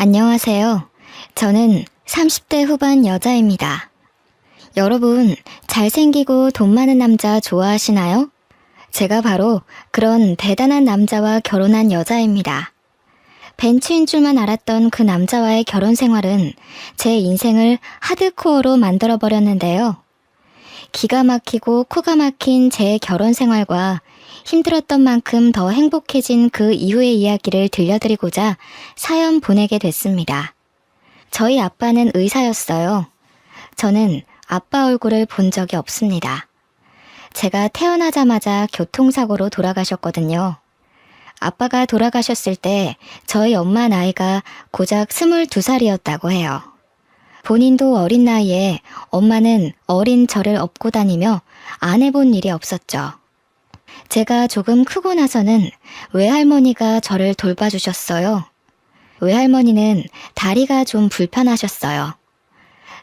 안녕하세요. 저는 30대 후반 여자입니다. 여러분, 잘생기고 돈 많은 남자 좋아하시나요? 제가 바로 그런 대단한 남자와 결혼한 여자입니다. 벤츠인 줄만 알았던 그 남자와의 결혼 생활은 제 인생을 하드코어로 만들어버렸는데요. 기가 막히고 코가 막힌 제 결혼 생활과 힘들었던 만큼 더 행복해진 그 이후의 이야기를 들려드리고자 사연 보내게 됐습니다. 저희 아빠는 의사였어요. 저는 아빠 얼굴을 본 적이 없습니다. 제가 태어나자마자 교통사고로 돌아가셨거든요. 아빠가 돌아가셨을 때 저희 엄마 나이가 고작 22살이었다고 해요. 본인도 어린 나이에 엄마는 어린 저를 업고 다니며 안 해본 일이 없었죠. 제가 조금 크고 나서는 외할머니가 저를 돌봐주셨어요. 외할머니는 다리가 좀 불편하셨어요.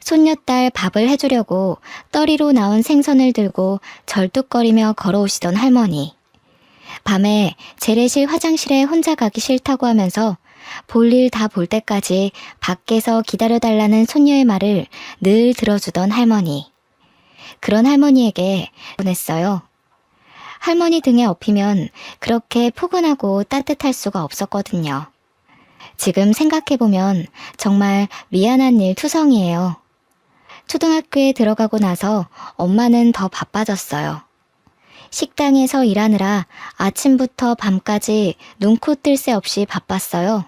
손녀딸 밥을 해주려고 떠리로 나온 생선을 들고 절뚝거리며 걸어오시던 할머니. 밤에 재래실 화장실에 혼자 가기 싫다고 하면서 볼일 다 볼 때까지 밖에서 기다려달라는 손녀의 말을 늘 들어주던 할머니. 그런 할머니에게 보냈어요. 할머니 등에 업히면 그렇게 포근하고 따뜻할 수가 없었거든요. 지금 생각해보면 정말 미안한 일 투성이에요. 초등학교에 들어가고 나서 엄마는 더 바빠졌어요. 식당에서 일하느라 아침부터 밤까지 눈코 뜰 새 없이 바빴어요.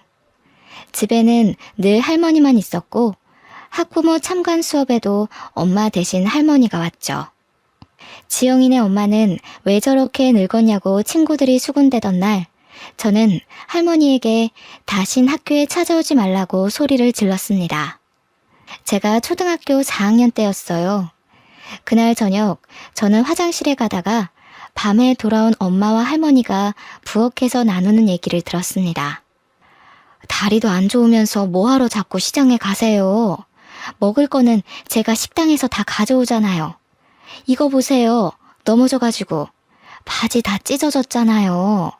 집에는 늘 할머니만 있었고 학부모 참관 수업에도 엄마 대신 할머니가 왔죠. 지영이네 엄마는 왜 저렇게 늙었냐고 친구들이 수군대던 날 저는 할머니에게 다신 학교에 찾아오지 말라고 소리를 질렀습니다. 제가 초등학교 4학년 때였어요. 그날 저녁 저는 화장실에 가다가 밤에 돌아온 엄마와 할머니가 부엌에서 나누는 얘기를 들었습니다. 다리도 안 좋으면서 뭐하러 자꾸 시장에 가세요. 먹을 거는 제가 식당에서 다 가져오잖아요. 이거 보세요. 넘어져가지고 바지 다 찢어졌잖아요.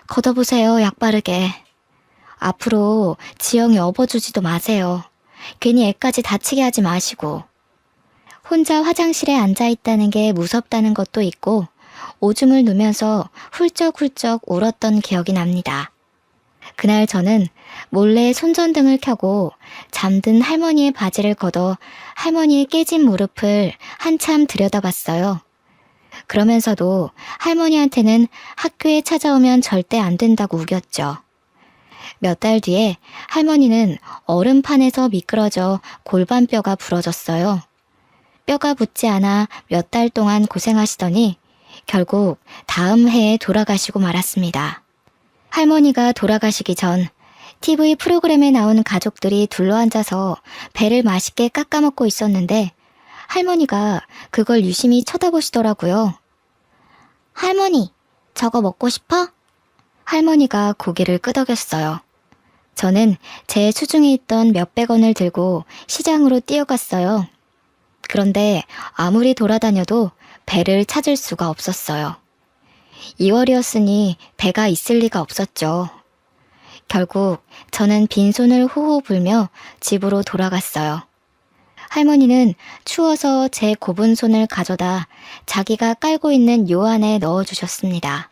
걷어보세요. 약 바르게. 앞으로 지영이 업어주지도 마세요. 괜히 애까지 다치게 하지 마시고. 혼자 화장실에 앉아있다는 게 무섭다는 것도 있고 오줌을 누면서 훌쩍훌쩍 울었던 기억이 납니다. 그날 저는 몰래 손전등을 켜고 잠든 할머니의 바지를 걷어 할머니의 깨진 무릎을 한참 들여다봤어요. 그러면서도 할머니한테는 학교에 찾아오면 절대 안 된다고 우겼죠. 몇 달 뒤에 할머니는 얼음판에서 미끄러져 골반뼈가 부러졌어요. 뼈가 붙지 않아 몇 달 동안 고생하시더니 결국 다음 해에 돌아가시고 말았습니다. 할머니가 돌아가시기 전 TV 프로그램에 나온 가족들이 둘러앉아서 배를 맛있게 깎아먹고 있었는데 할머니가 그걸 유심히 쳐다보시더라고요. 할머니, 저거 먹고 싶어? 할머니가 고개를 끄덕였어요. 저는 제 수중에 있던 몇백 원을 들고 시장으로 뛰어갔어요. 그런데 아무리 돌아다녀도 배를 찾을 수가 없었어요. 2월이었으니 배가 있을 리가 없었죠. 결국 저는 빈손을 호호 불며 집으로 돌아갔어요. 할머니는 추워서 제 곱은 손을 가져다 자기가 깔고 있는 요 안에 넣어주셨습니다.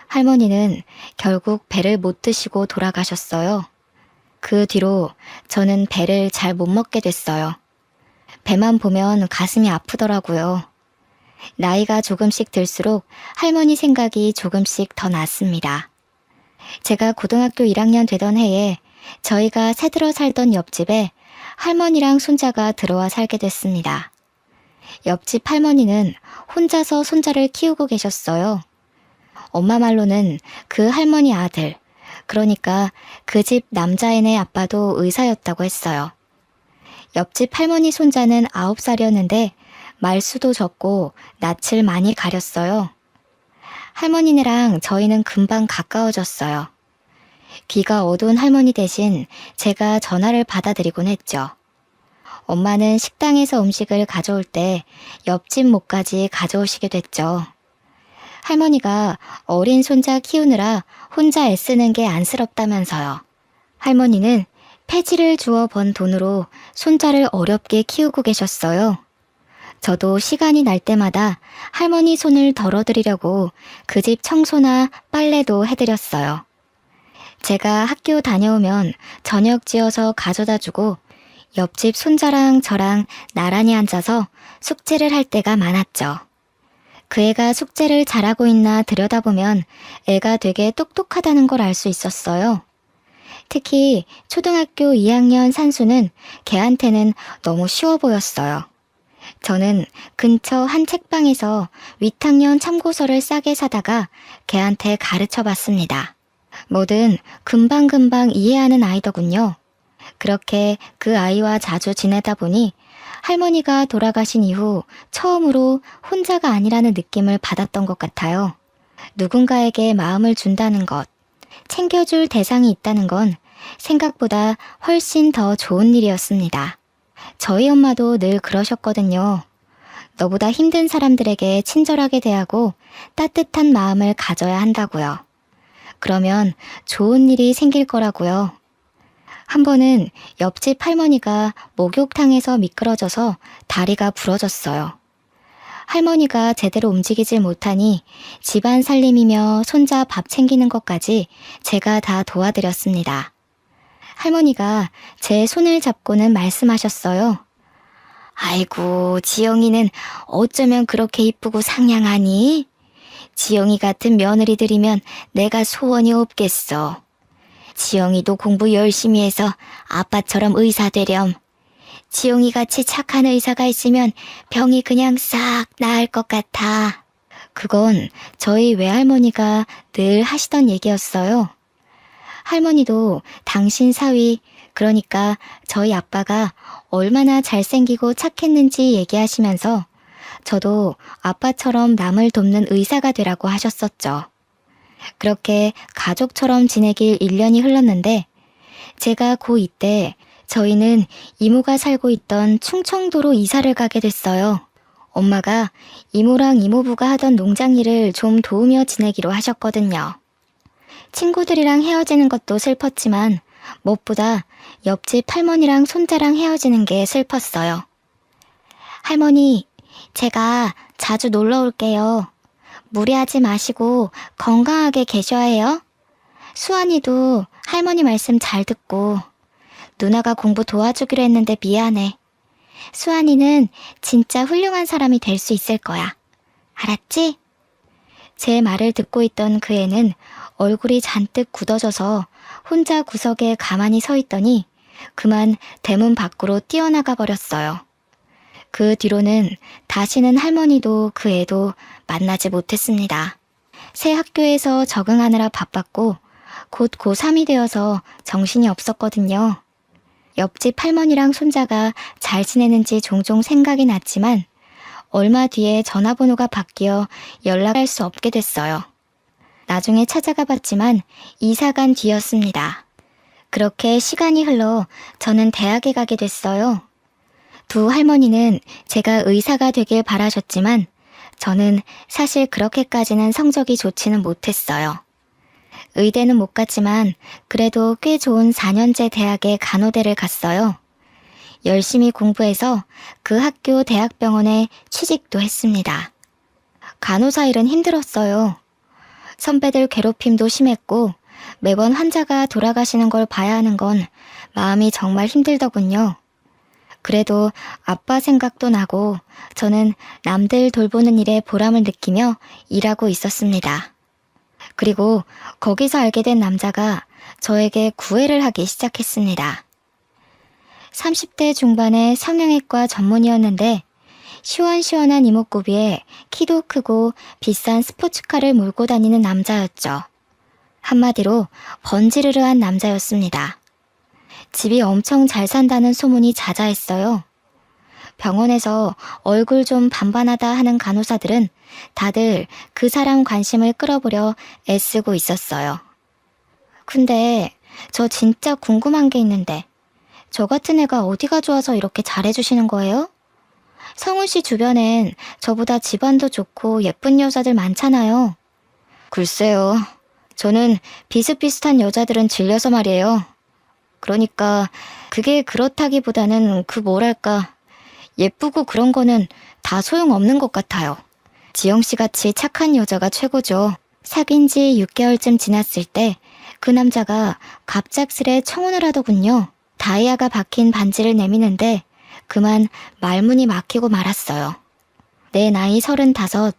할머니는 결국 배를 못 드시고 돌아가셨어요. 그 뒤로 저는 배를 잘 못 먹게 됐어요. 배만 보면 가슴이 아프더라고요. 나이가 조금씩 들수록 할머니 생각이 조금씩 더 났습니다. 제가 고등학교 1학년 되던 해에 저희가 새들어 살던 옆집에 할머니랑 손자가 들어와 살게 됐습니다. 옆집 할머니는 혼자서 손자를 키우고 계셨어요. 엄마 말로는 그 할머니 아들, 그러니까 그 집 남자애네 아빠도 의사였다고 했어요. 옆집 할머니 손자는 9살이었는데 말수도 적고 낯을 많이 가렸어요. 할머니네랑 저희는 금방 가까워졌어요. 귀가 어두운 할머니 대신 제가 전화를 받아드리곤 했죠. 엄마는 식당에서 음식을 가져올 때 옆집 목까지 가져오시게 됐죠. 할머니가 어린 손자 키우느라 혼자 애쓰는 게 안쓰럽다면서요. 할머니는 폐지를 주워 번 돈으로 손자를 어렵게 키우고 계셨어요. 저도 시간이 날 때마다 할머니 손을 덜어드리려고 그 집 청소나 빨래도 해드렸어요. 제가 학교 다녀오면 저녁 지어서 가져다 주고 옆집 손자랑 저랑 나란히 앉아서 숙제를 할 때가 많았죠. 그 애가 숙제를 잘하고 있나 들여다보면 애가 되게 똑똑하다는 걸 알 수 있었어요. 특히 초등학교 2학년 산수는 걔한테는 너무 쉬워 보였어요. 저는 근처 한 책방에서 위탁년 참고서를 싸게 사다가 걔한테 가르쳐 봤습니다. 뭐든 금방금방 이해하는 아이더군요. 그렇게 그 아이와 자주 지내다 보니 할머니가 돌아가신 이후 처음으로 혼자가 아니라는 느낌을 받았던 것 같아요. 누군가에게 마음을 준다는 것, 챙겨줄 대상이 있다는 건 생각보다 훨씬 더 좋은 일이었습니다. 저희 엄마도 늘 그러셨거든요. 너보다 힘든 사람들에게 친절하게 대하고 따뜻한 마음을 가져야 한다고요. 그러면 좋은 일이 생길 거라고요. 한 번은 옆집 할머니가 목욕탕에서 미끄러져서 다리가 부러졌어요. 할머니가 제대로 움직이질 못하니 집안 살림이며 손자 밥 챙기는 것까지 제가 다 도와드렸습니다. 할머니가 제 손을 잡고는 말씀하셨어요. 아이고, 지영이는 어쩌면 그렇게 이쁘고 상냥하니? 지영이 같은 며느리들이면 내가 소원이 없겠어. 지영이도 공부 열심히 해서 아빠처럼 의사 되렴. 지영이같이 착한 의사가 있으면 병이 그냥 싹 나을 것 같아. 그건 저희 외할머니가 늘 하시던 얘기였어요. 할머니도 당신 사위, 그러니까 저희 아빠가 얼마나 잘생기고 착했는지 얘기하시면서 저도 아빠처럼 남을 돕는 의사가 되라고 하셨었죠. 그렇게 가족처럼 지내길 1년이 흘렀는데 제가 고2 때 저희는 이모가 살고 있던 충청도로 이사를 가게 됐어요. 엄마가 이모랑 이모부가 하던 농장 일을 좀 도우며 지내기로 하셨거든요. 친구들이랑 헤어지는 것도 슬펐지만 무엇보다 옆집 할머니랑 손자랑 헤어지는 게 슬펐어요. 할머니, 제가 자주 놀러 올게요. 무리하지 마시고 건강하게 계셔야 해요. 수환이도 할머니 말씀 잘 듣고 누나가 공부 도와주기로 했는데 미안해. 수환이는 진짜 훌륭한 사람이 될 수 있을 거야. 알았지? 제 말을 듣고 있던 그 애는 얼굴이 잔뜩 굳어져서 혼자 구석에 가만히 서 있더니 그만 대문 밖으로 뛰어나가 버렸어요. 그 뒤로는 다시는 할머니도 그 애도 만나지 못했습니다. 새 학교에서 적응하느라 바빴고 곧 고3이 되어서 정신이 없었거든요. 옆집 할머니랑 손자가 잘 지내는지 종종 생각이 났지만 얼마 뒤에 전화번호가 바뀌어 연락할 수 없게 됐어요. 나중에 찾아가 봤지만 이사 간 뒤였습니다. 그렇게 시간이 흘러 저는 대학에 가게 됐어요. 두 할머니는 제가 의사가 되길 바라셨지만 저는 사실 그렇게까지는 성적이 좋지는 못했어요. 의대는 못 갔지만 그래도 꽤 좋은 4년제 대학에 간호대를 갔어요. 열심히 공부해서 그 학교 대학병원에 취직도 했습니다. 간호사 일은 힘들었어요. 선배들 괴롭힘도 심했고 매번 환자가 돌아가시는 걸 봐야 하는 건 마음이 정말 힘들더군요. 그래도 아빠 생각도 나고 저는 남들 돌보는 일에 보람을 느끼며 일하고 있었습니다. 그리고 거기서 알게 된 남자가 저에게 구애를 하기 시작했습니다. 30대 중반의 성형외과 전문의였는데 시원시원한 이목구비에 키도 크고 비싼 스포츠카를 몰고 다니는 남자였죠. 한마디로 번지르르한 남자였습니다. 집이 엄청 잘 산다는 소문이 자자했어요. 병원에서 얼굴 좀 반반하다 하는 간호사들은 다들 그 사람 관심을 끌어보려 애쓰고 있었어요. 근데 저 진짜 궁금한 게 있는데 저 같은 애가 어디가 좋아서 이렇게 잘해주시는 거예요? 성훈 씨 주변엔 저보다 집안도 좋고 예쁜 여자들 많잖아요. 글쎄요. 저는 비슷비슷한 여자들은 질려서 말이에요. 그러니까 그게 그렇다기보다는 예쁘고 그런 거는 다 소용없는 것 같아요. 지영씨 같이 착한 여자가 최고죠. 사귄 지 6개월쯤 지났을 때 그 남자가 갑작스레 청혼을 하더군요. 다이아가 박힌 반지를 내미는데 그만 말문이 막히고 말았어요. 내 나이 35,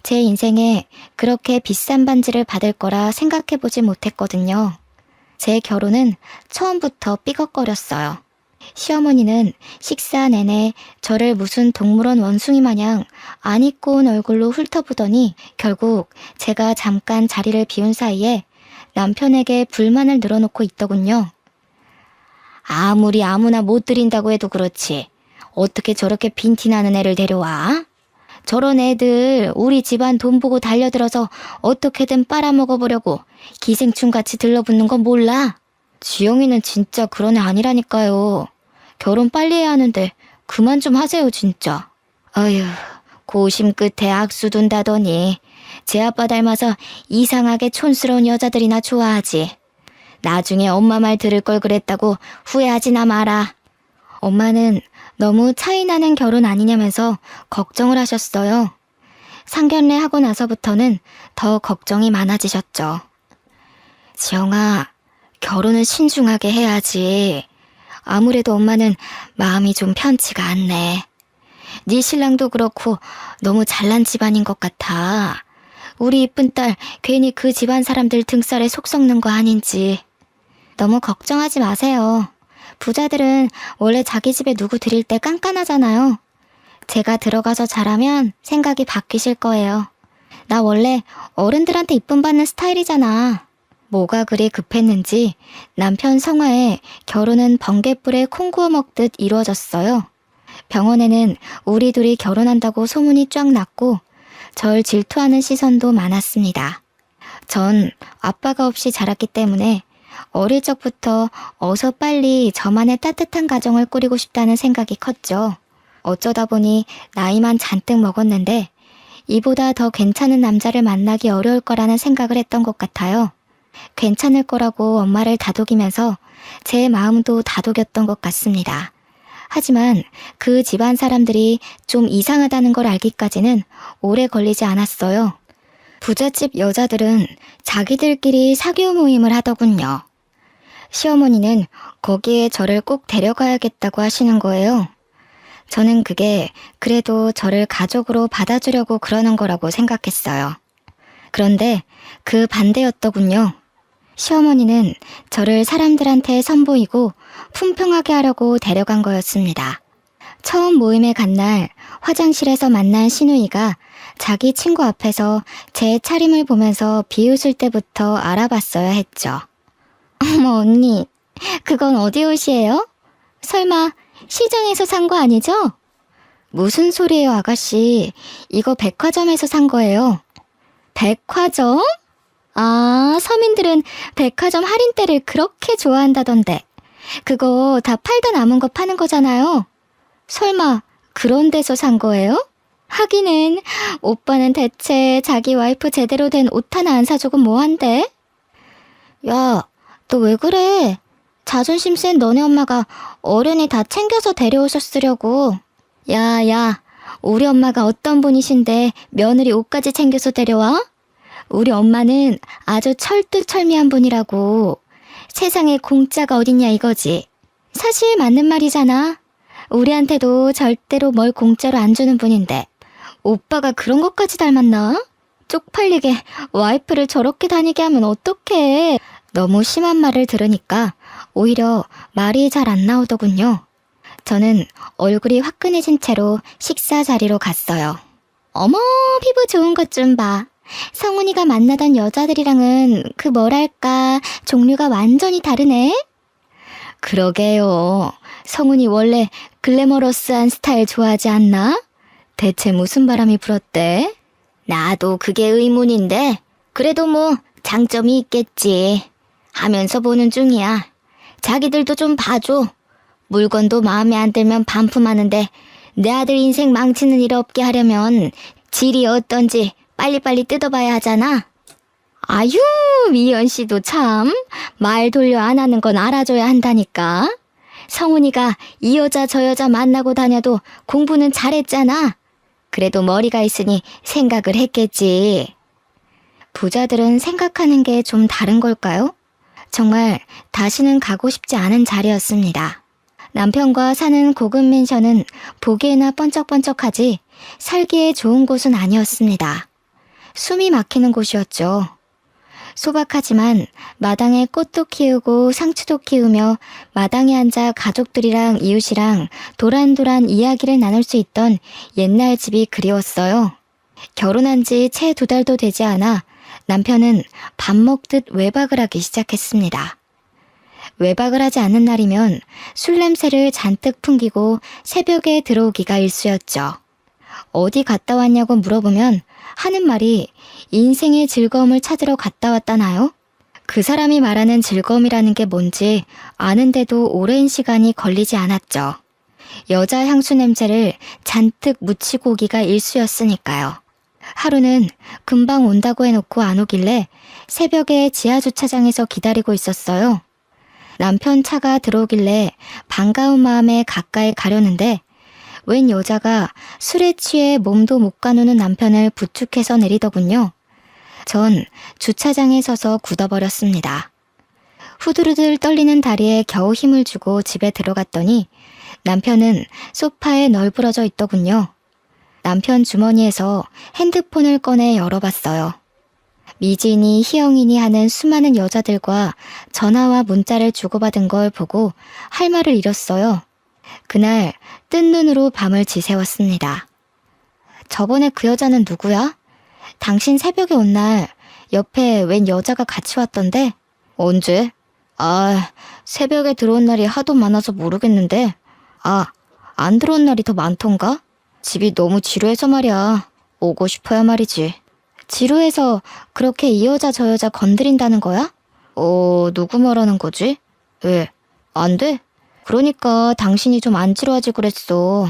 제 인생에 그렇게 비싼 반지를 받을 거라 생각해보지 못했거든요. 제 결혼은 처음부터 삐걱거렸어요. 시어머니는 식사 내내 저를 무슨 동물원 원숭이 마냥 안 입고 온 얼굴로 훑어보더니 결국 제가 잠깐 자리를 비운 사이에 남편에게 불만을 늘어놓고 있더군요. 아무리 아무나 못 드린다고 해도 그렇지. 어떻게 저렇게 빈티나는 애를 데려와? 저런 애들 우리 집안 돈 보고 달려들어서 어떻게든 빨아먹어보려고 기생충같이 들러붙는 건 몰라? 지영이는 진짜 그런 애 아니라니까요. 결혼 빨리 해야 하는데 그만 좀 하세요 진짜. 어휴, 고심 끝에 악수 둔다더니 제 아빠 닮아서 이상하게 촌스러운 여자들이나 좋아하지. 나중에 엄마 말 들을 걸 그랬다고 후회하지나 마라. 엄마는 너무 차이나는 결혼 아니냐면서 걱정을 하셨어요. 상견례 하고 나서부터는 더 걱정이 많아지셨죠. 지영아, 결혼은 신중하게 해야지. 아무래도 엄마는 마음이 좀 편치가 않네. 네 신랑도 그렇고 너무 잘난 집안인 것 같아. 우리 이쁜 딸 괜히 그 집안 사람들 등살에 속 썩는 거 아닌지. 너무 걱정하지 마세요. 부자들은 원래 자기 집에 누구 들일 때 깐깐하잖아요. 제가 들어가서 잘하면 생각이 바뀌실 거예요. 나 원래 어른들한테 이쁨 받는 스타일이잖아. 뭐가 그리 급했는지 남편 성화에 결혼은 번갯불에 콩 구워 먹듯 이루어졌어요. 병원에는 우리 둘이 결혼한다고 소문이 쫙 났고 절 질투하는 시선도 많았습니다. 전 아빠가 없이 자랐기 때문에 어릴 적부터 어서 빨리 저만의 따뜻한 가정을 꾸리고 싶다는 생각이 컸죠. 어쩌다 보니 나이만 잔뜩 먹었는데 이보다 더 괜찮은 남자를 만나기 어려울 거라는 생각을 했던 것 같아요. 괜찮을 거라고 엄마를 다독이면서 제 마음도 다독였던 것 같습니다. 하지만 그 집안 사람들이 좀 이상하다는 걸 알기까지는 오래 걸리지 않았어요. 부잣집 여자들은 자기들끼리 사교 모임을 하더군요. 시어머니는 거기에 저를 꼭 데려가야겠다고 하시는 거예요. 저는 그게 그래도 저를 가족으로 받아주려고 그러는 거라고 생각했어요. 그런데 그 반대였더군요. 시어머니는 저를 사람들한테 선보이고 품평하게 하려고 데려간 거였습니다. 처음 모임에 간 날 화장실에서 만난 시누이가 자기 친구 앞에서 제 차림을 보면서 비웃을 때부터 알아봤어야 했죠. 어머 언니, 그건 어디 옷이에요? 설마 시장에서 산 거 아니죠? 무슨 소리예요 아가씨, 이거 백화점에서 산 거예요. 백화점? 아, 서민들은 백화점 할인대를 그렇게 좋아한다던데. 그거 다 팔다 남은 거 파는 거잖아요. 설마 그런 데서 산 거예요? 하기는 오빠는 대체 자기 와이프 제대로 된 옷 하나 안 사주고 뭐한대? 야, 너 왜 그래? 자존심 센 너네 엄마가 어른이 다 챙겨서 데려오셨으려고. 야, 우리 엄마가 어떤 분이신데 며느리 옷까지 챙겨서 데려와? 우리 엄마는 아주 철두철미한 분이라고. 세상에 공짜가 어딨냐 이거지. 사실 맞는 말이잖아. 우리한테도 절대로 뭘 공짜로 안 주는 분인데 오빠가 그런 것까지 닮았나? 쪽팔리게 와이프를 저렇게 다니게 하면 어떡해. 너무 심한 말을 들으니까 오히려 말이 잘 안 나오더군요. 저는 얼굴이 화끈해진 채로 식사 자리로 갔어요. 어머, 피부 좋은 것 좀 봐. 성훈이가 만나던 여자들이랑은 그 뭐랄까 종류가 완전히 다르네. 그러게요. 성훈이 원래 글래머러스한 스타일 좋아하지 않나? 대체 무슨 바람이 불었대? 나도 그게 의문인데 그래도 뭐 장점이 있겠지 하면서 보는 중이야. 자기들도 좀 봐줘. 물건도 마음에 안 들면 반품하는데 내 아들 인생 망치는 일 없게 하려면 질이 어떤지 빨리빨리 뜯어봐야 하잖아. 아유, 미연 씨도 참 말 돌려 안 하는 건 알아줘야 한다니까. 성훈이가 이 여자 저 여자 만나고 다녀도 공부는 잘했잖아. 그래도 머리가 있으니 생각을 했겠지. 부자들은 생각하는 게 좀 다른 걸까요? 정말 다시는 가고 싶지 않은 자리였습니다. 남편과 사는 고급 맨션은 보기에나 번쩍번쩍하지 살기에 좋은 곳은 아니었습니다. 숨이 막히는 곳이었죠. 소박하지만 마당에 꽃도 키우고 상추도 키우며 마당에 앉아 가족들이랑 이웃이랑 도란도란 이야기를 나눌 수 있던 옛날 집이 그리웠어요. 결혼한 지 채 2달도 되지 않아 남편은 밥 먹듯 외박을 하기 시작했습니다. 외박을 하지 않는 날이면 술 냄새를 잔뜩 풍기고 새벽에 들어오기가 일쑤였죠. 어디 갔다 왔냐고 물어보면 하는 말이 인생의 즐거움을 찾으러 갔다 왔다나요? 그 사람이 말하는 즐거움이라는 게 뭔지 아는데도 오랜 시간이 걸리지 않았죠. 여자 향수 냄새를 잔뜩 묻히고 오기가 일쑤였으니까요. 하루는 금방 온다고 해놓고 안 오길래 새벽에 지하주차장에서 기다리고 있었어요. 남편 차가 들어오길래 반가운 마음에 가까이 가려는데 웬 여자가 술에 취해 몸도 못 가누는 남편을 부축해서 내리더군요. 전 주차장에 서서 굳어버렸습니다. 후들후들 떨리는 다리에 겨우 힘을 주고 집에 들어갔더니 남편은 소파에 널브러져 있더군요. 남편 주머니에서 핸드폰을 꺼내 열어봤어요. 미진이, 희영이니 하는 수많은 여자들과 전화와 문자를 주고받은 걸 보고 할 말을 잃었어요. 그날 뜬 눈으로 밤을 지새웠습니다. 저번에 그 여자는 누구야? 당신 새벽에 온 날 옆에 웬 여자가 같이 왔던데? 언제? 새벽에 들어온 날이 하도 많아서 모르겠는데. 안 들어온 날이 더 많던가? 집이 너무 지루해서 말이야. 오고 싶어야 말이지. 지루해서 그렇게 이 여자 저 여자 건드린다는 거야? 누구 말하는 거지? 왜? 안 돼? 그러니까 당신이 좀 안 지루하지 그랬어.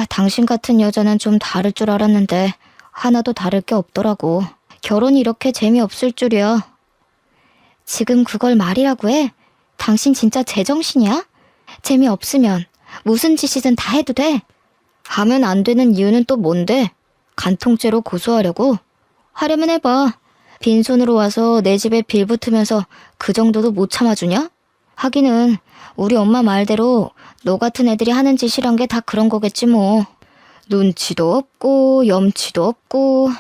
당신 같은 여자는 좀 다를 줄 알았는데 하나도 다를 게 없더라고. 결혼이 이렇게 재미없을 줄이야. 지금 그걸 말이라고 해? 당신 진짜 제정신이야? 재미없으면 무슨 짓이든 다 해도 돼? 하면 안 되는 이유는 또 뭔데? 간통죄로 고소하려고? 하려면 해봐. 빈손으로 와서 내 집에 빌 붙으면서 그 정도도 못 참아주냐? 하기는 우리 엄마 말대로 너 같은 애들이 하는 짓이란 게 다 그런 거겠지 뭐. 눈치도 없고 염치도 없고.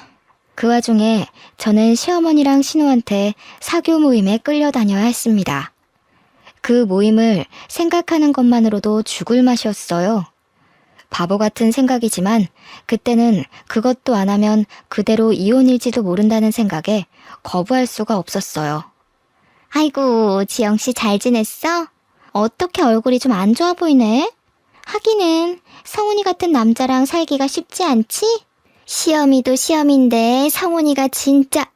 그 와중에 저는 시어머니랑 신우한테 사교 모임에 끌려다녀야 했습니다. 그 모임을 생각하는 것만으로도 죽을 맛이었어요. 바보 같은 생각이지만 그때는 그것도 안 하면 그대로 이혼일지도 모른다는 생각에 거부할 수가 없었어요. 아이고, 지영씨 잘 지냈어? 어떻게 얼굴이 좀 안 좋아 보이네? 하기는 성훈이 같은 남자랑 살기가 쉽지 않지? 시어미도 시어미인데 성훈이가 진짜...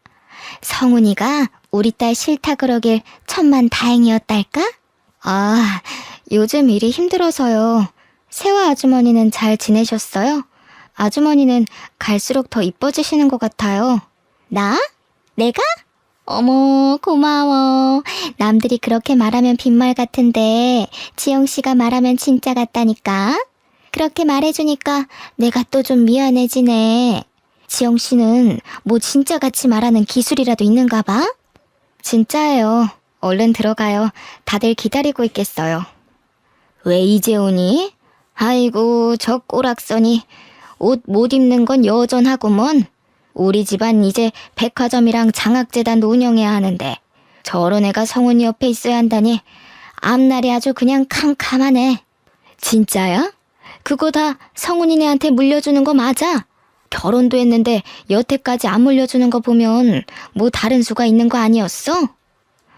성훈이가 우리 딸 싫다 그러길 천만 다행이었달까? 요즘 일이 힘들어서요. 세화 아주머니는 잘 지내셨어요? 아주머니는 갈수록 더 이뻐지시는 것 같아요. 나? 내가? 어머, 고마워. 남들이 그렇게 말하면 빈말 같은데 지영씨가 말하면 진짜 같다니까. 그렇게 말해주니까 내가 또 좀 미안해지네. 지영씨는 뭐 진짜같이 말하는 기술이라도 있는가 봐? 진짜예요. 얼른 들어가요. 다들 기다리고 있겠어요. 왜 이제 오니? 아이고, 저 꼬락서니 옷 못 입는 건 여전하구먼. 우리 집안 이제 백화점이랑 장학재단도 운영해야 하는데 저런 애가 성훈이 옆에 있어야 한다니 앞날이 아주 그냥 캄캄하네. 진짜야? 그거 다 성훈이네한테 물려주는 거 맞아? 결혼도 했는데 여태까지 안 물려주는 거 보면 뭐 다른 수가 있는 거 아니었어?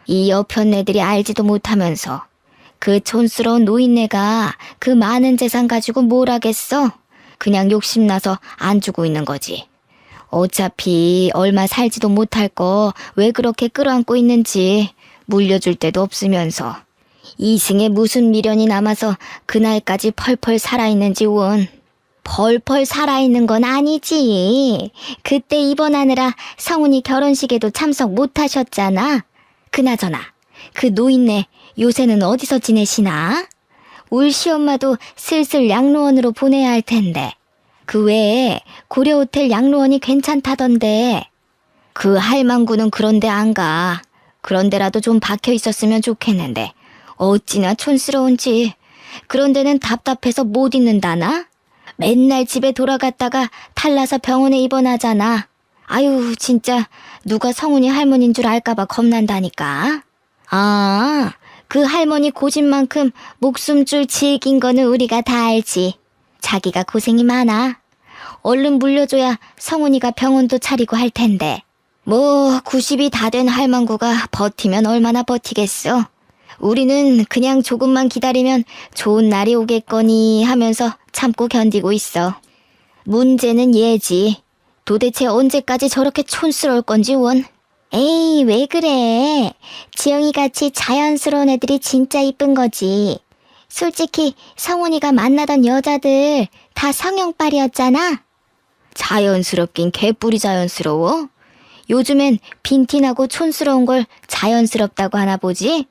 이 여편 애들이 알지도 못하면서 그 촌스러운 노인네가 그 많은 재산 가지고 뭘 하겠어? 그냥 욕심나서 안 주고 있는 거지. 어차피 얼마 살지도 못할 거 왜 그렇게 끌어안고 있는지 물려줄 데도 없으면서 이승에 무슨 미련이 남아서 그날까지 펄펄 살아있는지 원. 펄펄 살아있는 건 아니지. 그때 입원하느라 성훈이 결혼식에도 참석 못하셨잖아. 그나저나 그 노인네 요새는 어디서 지내시나? 울 시엄마도 슬슬 양로원으로 보내야 할 텐데. 그 외에 고려호텔 양로원이 괜찮다던데. 그 할망구는 그런데 안 가. 그런데라도 좀 박혀 있었으면 좋겠는데 어찌나 촌스러운지. 그런 데는 답답해서 못 있는다나? 맨날 집에 돌아갔다가 탈나서 병원에 입원하잖아. 아유, 진짜 누가 성훈이 할머니인 줄 알까봐 겁난다니까. 아, 그 할머니 고집만큼 목숨줄 질긴 거는 우리가 다 알지. 자기가 고생이 많아. 얼른 물려줘야 성훈이가 병원도 차리고 할 텐데. 뭐 90이 다 된 할망구가 버티면 얼마나 버티겠어. 우리는 그냥 조금만 기다리면 좋은 날이 오겠거니 하면서 참고 견디고 있어. 문제는 얘지. 도대체 언제까지 저렇게 촌스러울 건지 원. 에이, 왜 그래. 지영이같이 자연스러운 애들이 진짜 이쁜 거지. 솔직히 성훈이가 만나던 여자들 다 성형빨이었잖아. 자연스럽긴 개뿔이 자연스러워. 요즘엔 빈티나고 촌스러운 걸 자연스럽다고 하나 보지?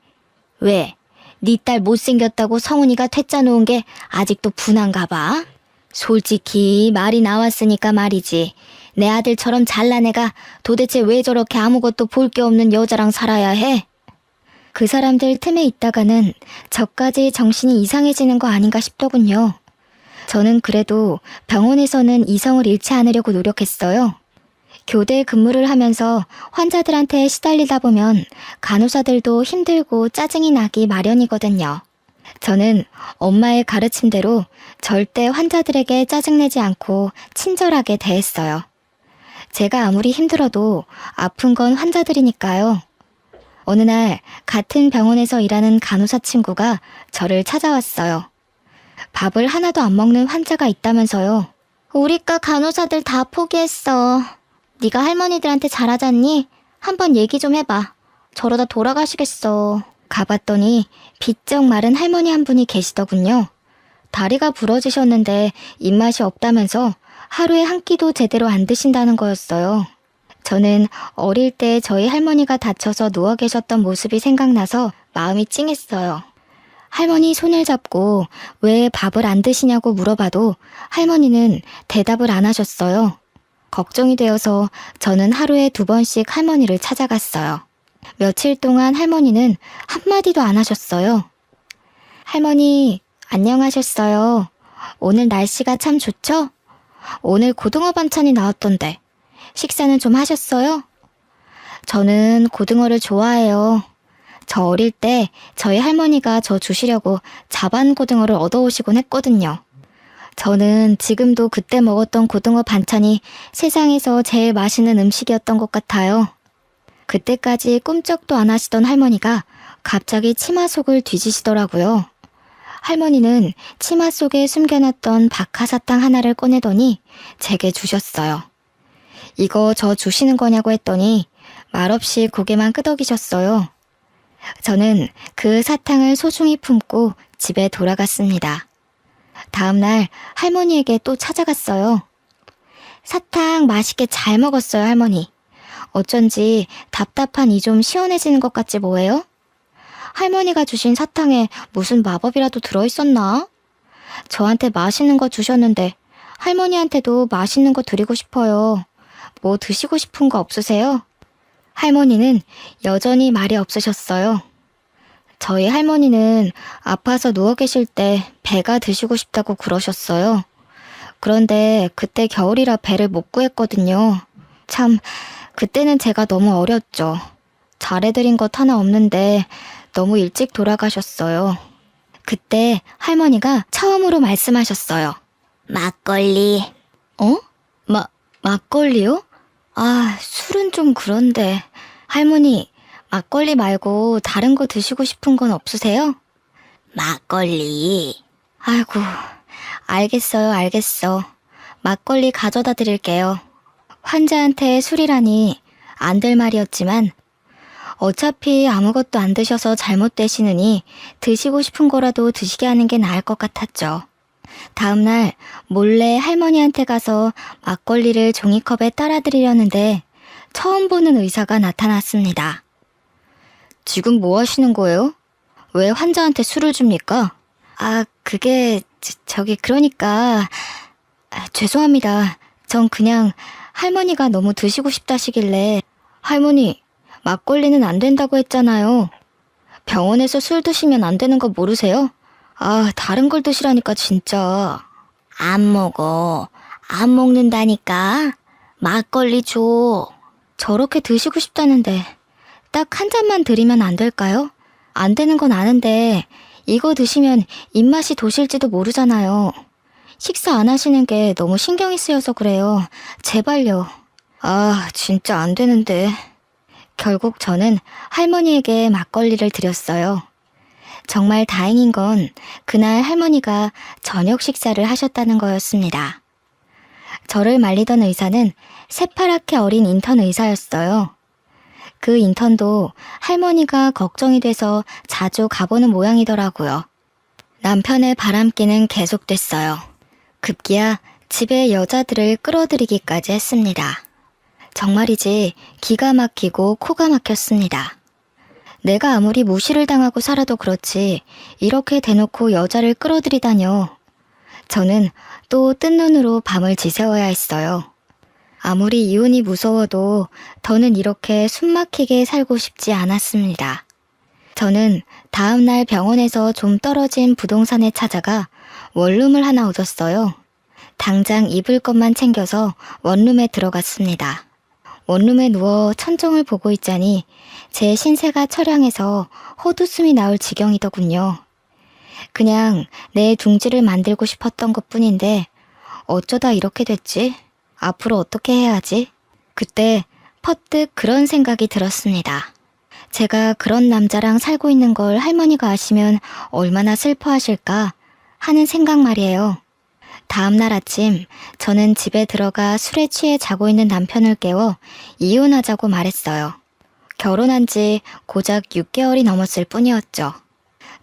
왜? 네 딸 못생겼다고 성훈이가 퇴짜 놓은 게 아직도 분한가 봐? 솔직히 말이 나왔으니까 말이지. 내 아들처럼 잘난 애가 도대체 왜 저렇게 아무것도 볼 게 없는 여자랑 살아야 해? 그 사람들 틈에 있다가는 저까지 정신이 이상해지는 거 아닌가 싶더군요. 저는 그래도 병원에서는 이성을 잃지 않으려고 노력했어요. 교대 근무를 하면서 환자들한테 시달리다 보면 간호사들도 힘들고 짜증이 나기 마련이거든요. 저는 엄마의 가르침대로 절대 환자들에게 짜증내지 않고 친절하게 대했어요. 제가 아무리 힘들어도 아픈 건 환자들이니까요. 어느 날 같은 병원에서 일하는 간호사 친구가 저를 찾아왔어요. 밥을 하나도 안 먹는 환자가 있다면서요. 우리과 간호사들 다 포기했어. 네가 할머니들한테 잘하잖니? 한번 얘기 좀 해봐. 저러다 돌아가시겠어. 가봤더니 비쩍 마른 할머니 한 분이 계시더군요. 다리가 부러지셨는데 입맛이 없다면서 하루에 한 끼도 제대로 안 드신다는 거였어요. 저는 어릴 때 저희 할머니가 다쳐서 누워 계셨던 모습이 생각나서 마음이 찡했어요. 할머니 손을 잡고 왜 밥을 안 드시냐고 물어봐도 할머니는 대답을 안 하셨어요. 걱정이 되어서 저는 하루에 2번씩 할머니를 찾아갔어요. 며칠 동안 할머니는 한마디도 안 하셨어요. 할머니, 안녕하셨어요. 오늘 날씨가 참 좋죠? 오늘 고등어 반찬이 나왔던데 식사는 좀 하셨어요? 저는 고등어를 좋아해요. 저 어릴 때 저희 할머니가 저 주시려고 자반 고등어를 얻어오시곤 했거든요. 저는 지금도 그때 먹었던 고등어 반찬이 세상에서 제일 맛있는 음식이었던 것 같아요. 그때까지 꿈쩍도 안 하시던 할머니가 갑자기 치마 속을 뒤지시더라고요. 할머니는 치마 속에 숨겨놨던 박하사탕 하나를 꺼내더니 제게 주셨어요. 이거 저 주시는 거냐고 했더니 말없이 고개만 끄덕이셨어요. 저는 그 사탕을 소중히 품고 집에 돌아갔습니다. 다음날 할머니에게 또 찾아갔어요. 사탕 맛있게 잘 먹었어요, 할머니. 어쩐지 답답한 이 좀 시원해지는 것 같지 뭐예요? 할머니가 주신 사탕에 무슨 마법이라도 들어있었나? 저한테 맛있는 거 주셨는데 할머니한테도 맛있는 거 드리고 싶어요. 뭐 드시고 싶은 거 없으세요? 할머니는 여전히 말이 없으셨어요. 저희 할머니는 아파서 누워 계실 때 배가 드시고 싶다고 그러셨어요. 그런데 그때 겨울이라 배를 못 구했거든요. 참, 그때는 제가 너무 어렸죠. 잘해드린 것 하나 없는데 너무 일찍 돌아가셨어요. 그때 할머니가 처음으로 말씀하셨어요. 막걸리. 어? 막걸리요? 아, 술은 좀 그런데. 할머니, 막걸리 말고 다른 거 드시고 싶은 건 없으세요? 막걸리. 아이고, 알겠어요, 알겠어. 막걸리 가져다 드릴게요. 환자한테 술이라니 안 될 말이었지만 어차피 아무것도 안 드셔서 잘못되시느니 드시고 싶은 거라도 드시게 하는 게 나을 것 같았죠. 다음날 몰래 할머니한테 가서 막걸리를 종이컵에 따라드리려는데 처음 보는 의사가 나타났습니다. 지금 뭐 하시는 거예요? 왜 환자한테 술을 줍니까? 그게 그러니까 죄송합니다. 전 그냥 할머니가 너무 드시고 싶다시길래 할머니, 막걸리는 안 된다고 했잖아요. 병원에서 술 드시면 안 되는 거 모르세요? 다른 걸 드시라니까 진짜. 안 먹어. 안 먹는다니까. 막걸리 줘. 저렇게 드시고 싶다는데 딱 한 잔만 드리면 안 될까요? 안 되는 건 아는데 이거 드시면 입맛이 도실지도 모르잖아요. 식사 안 하시는 게 너무 신경이 쓰여서 그래요. 제발요. 진짜 안 되는데. 결국 저는 할머니에게 막걸리를 드렸어요. 정말 다행인 건 그날 할머니가 저녁 식사를 하셨다는 거였습니다. 저를 말리던 의사는 새파랗게 어린 인턴 의사였어요. 그 인턴도 할머니가 걱정이 돼서 자주 가보는 모양이더라고요. 남편의 바람기는 계속됐어요. 급기야 집에 여자들을 끌어들이기까지 했습니다. 정말이지 기가 막히고 코가 막혔습니다. 내가 아무리 무시를 당하고 살아도 그렇지 이렇게 대놓고 여자를 끌어들이다뇨. 저는 또 뜬 눈으로 밤을 지새워야 했어요. 아무리 이혼이 무서워도 더는 이렇게 숨막히게 살고 싶지 않았습니다. 저는 다음날 병원에서 좀 떨어진 부동산에 찾아가 원룸을 하나 얻었어요. 당장 입을 것만 챙겨서 원룸에 들어갔습니다. 원룸에 누워 천정을 보고 있자니 제 신세가 처량해서 헛웃음이 나올 지경이더군요. 그냥 내 둥지를 만들고 싶었던 것뿐인데 어쩌다 이렇게 됐지? 앞으로 어떻게 해야 하지? 그때 퍼뜩 그런 생각이 들었습니다. 제가 그런 남자랑 살고 있는 걸 할머니가 아시면 얼마나 슬퍼하실까 하는 생각 말이에요. 다음날 아침 저는 집에 들어가 술에 취해 자고 있는 남편을 깨워 이혼하자고 말했어요. 결혼한 지 고작 6개월이 넘었을 뿐이었죠.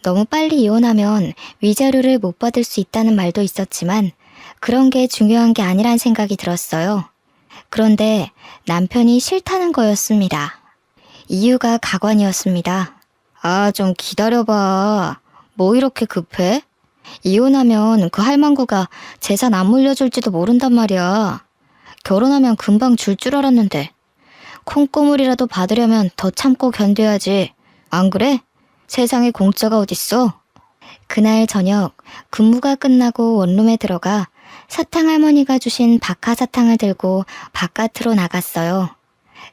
너무 빨리 이혼하면 위자료를 못 받을 수 있다는 말도 있었지만 그런 게 중요한 게 아니란 생각이 들었어요. 그런데 남편이 싫다는 거였습니다. 이유가 가관이었습니다. 좀 기다려봐. 뭐 이렇게 급해? 이혼하면 그 할망구가 재산 안 물려줄지도 모른단 말이야. 결혼하면 금방 줄 알았는데. 콩고물이라도 받으려면 더 참고 견뎌야지. 안 그래? 세상에 공짜가 어딨어? 그날 저녁 근무가 끝나고 원룸에 들어가 사탕 할머니가 주신 박하사탕을 들고 바깥으로 나갔어요.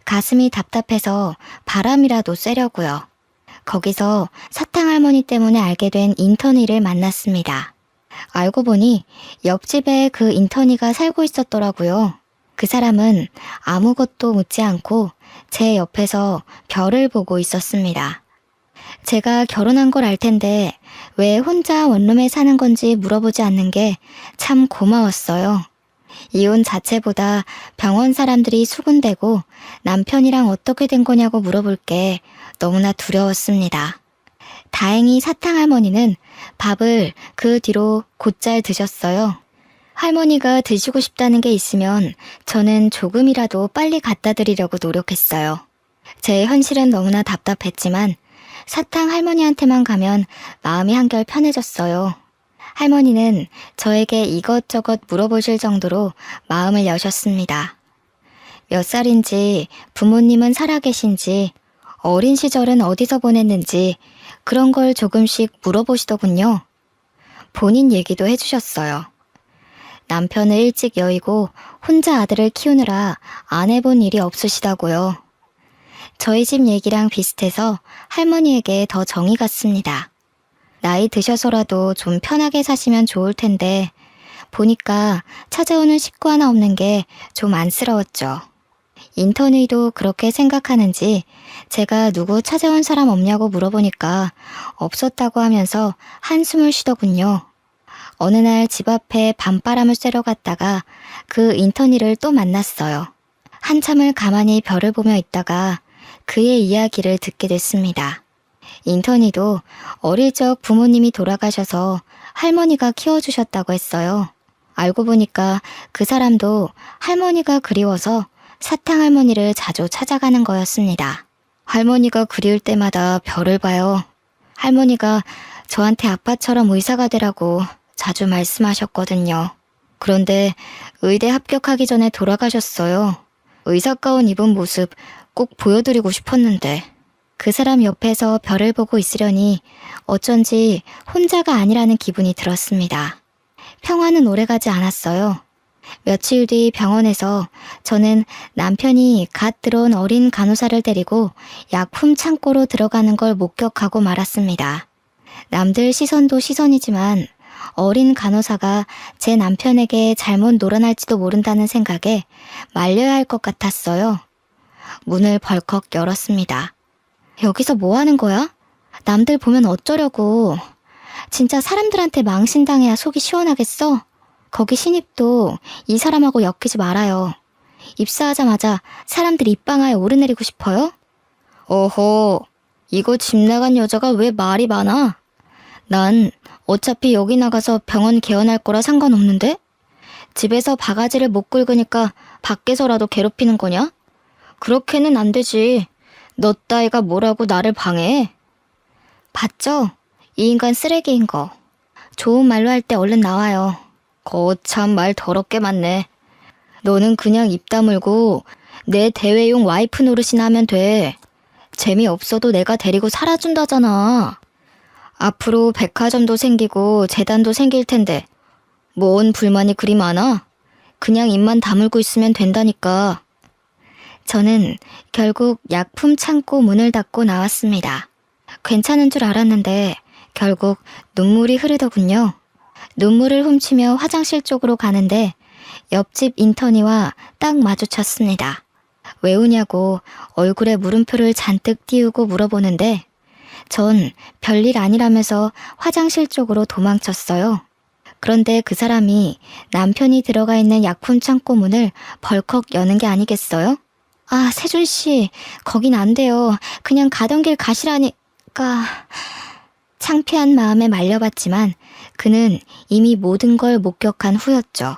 가슴이 답답해서 바람이라도 쐬려고요. 거기서 사탕 할머니 때문에 알게 된 인턴이를 만났습니다. 알고 보니 옆집에 그 인턴이가 살고 있었더라고요. 그 사람은 아무것도 묻지 않고 제 옆에서 별을 보고 있었습니다. 제가 결혼한 걸 알 텐데 왜 혼자 원룸에 사는 건지 물어보지 않는 게 참 고마웠어요. 이혼 자체보다 병원 사람들이 수군대고 남편이랑 어떻게 된 거냐고 물어볼 게 너무나 두려웠습니다. 다행히 사탕 할머니는 밥을 그 뒤로 곧잘 드셨어요. 할머니가 드시고 싶다는 게 있으면 저는 조금이라도 빨리 갖다 드리려고 노력했어요. 제 현실은 너무나 답답했지만 사탕 할머니한테만 가면 마음이 한결 편해졌어요. 할머니는 저에게 이것저것 물어보실 정도로 마음을 여셨습니다. 몇 살인지, 부모님은 살아계신지, 어린 시절은 어디서 보냈는지 그런 걸 조금씩 물어보시더군요. 본인 얘기도 해주셨어요. 남편을 일찍 여의고 혼자 아들을 키우느라 안 해본 일이 없으시다고요. 저희 집 얘기랑 비슷해서 할머니에게 더 정이 갔습니다. 나이 드셔서라도 좀 편하게 사시면 좋을 텐데 보니까 찾아오는 식구 하나 없는 게 좀 안쓰러웠죠. 인턴이도 그렇게 생각하는지 제가 누구 찾아온 사람 없냐고 물어보니까 없었다고 하면서 한숨을 쉬더군요. 어느 날 집 앞에 밤바람을 쐬러 갔다가 그 인턴이를 또 만났어요. 한참을 가만히 별을 보며 있다가 그의 이야기를 듣게 됐습니다. 인턴이도 어릴 적 부모님이 돌아가셔서 할머니가 키워주셨다고 했어요. 알고 보니까 그 사람도 할머니가 그리워서 사탕 할머니를 자주 찾아가는 거였습니다. 할머니가 그리울 때마다 별을 봐요. 할머니가 저한테 아빠처럼 의사가 되라고 자주 말씀하셨거든요. 그런데 의대 합격하기 전에 돌아가셨어요. 의사 가운 입은 모습 꼭 보여드리고 싶었는데 그 사람 옆에서 별을 보고 있으려니 어쩐지 혼자가 아니라는 기분이 들었습니다. 평화는 오래가지 않았어요. 며칠 뒤 병원에서 저는 남편이 갓 들어온 어린 간호사를 데리고 약품 창고로 들어가는 걸 목격하고 말았습니다. 남들 시선도 시선이지만 어린 간호사가 제 남편에게 잘못 놀아날지도 모른다는 생각에 말려야 할 것 같았어요. 문을 벌컥 열었습니다. 여기서 뭐 하는 거야? 남들 보면 어쩌려고. 진짜 사람들한테 망신당해야 속이 시원하겠어? 거기 신입도 이 사람하고 엮이지 말아요. 입사하자마자 사람들 입방아에 오르내리고 싶어요? 어허, 이거 집 나간 여자가 왜 말이 많아? 난 어차피 여기 나가서 병원 개원할 거라 상관없는데? 집에서 바가지를 못 긁으니까 밖에서라도 괴롭히는 거냐? 그렇게는 안 되지. 너 따위가 뭐라고 나를 방해해? 봤죠? 이 인간 쓰레기인 거. 좋은 말로 할 때 얼른 나와요. 거참 말 더럽게 많네. 너는 그냥 입 다물고 내 대회용 와이프 노릇이나 하면 돼. 재미없어도 내가 데리고 살아준다잖아. 앞으로 백화점도 생기고 재단도 생길 텐데 뭔 불만이 그리 많아? 그냥 입만 다물고 있으면 된다니까. 저는 결국 약품 창고 문을 닫고 나왔습니다. 괜찮은 줄 알았는데 결국 눈물이 흐르더군요. 눈물을 훔치며 화장실 쪽으로 가는데 옆집 인턴이와 딱 마주쳤습니다. 왜 우냐고 얼굴에 물음표를 잔뜩 띄우고 물어보는데 전 별일 아니라면서 화장실 쪽으로 도망쳤어요. 그런데 그 사람이 남편이 들어가 있는 약품 창고 문을 벌컥 여는 게 아니겠어요? 아, 세준 씨, 거긴 안 돼요. 그냥 가던 길 가시라니까. 창피한 마음에 말려봤지만 그는 이미 모든 걸 목격한 후였죠.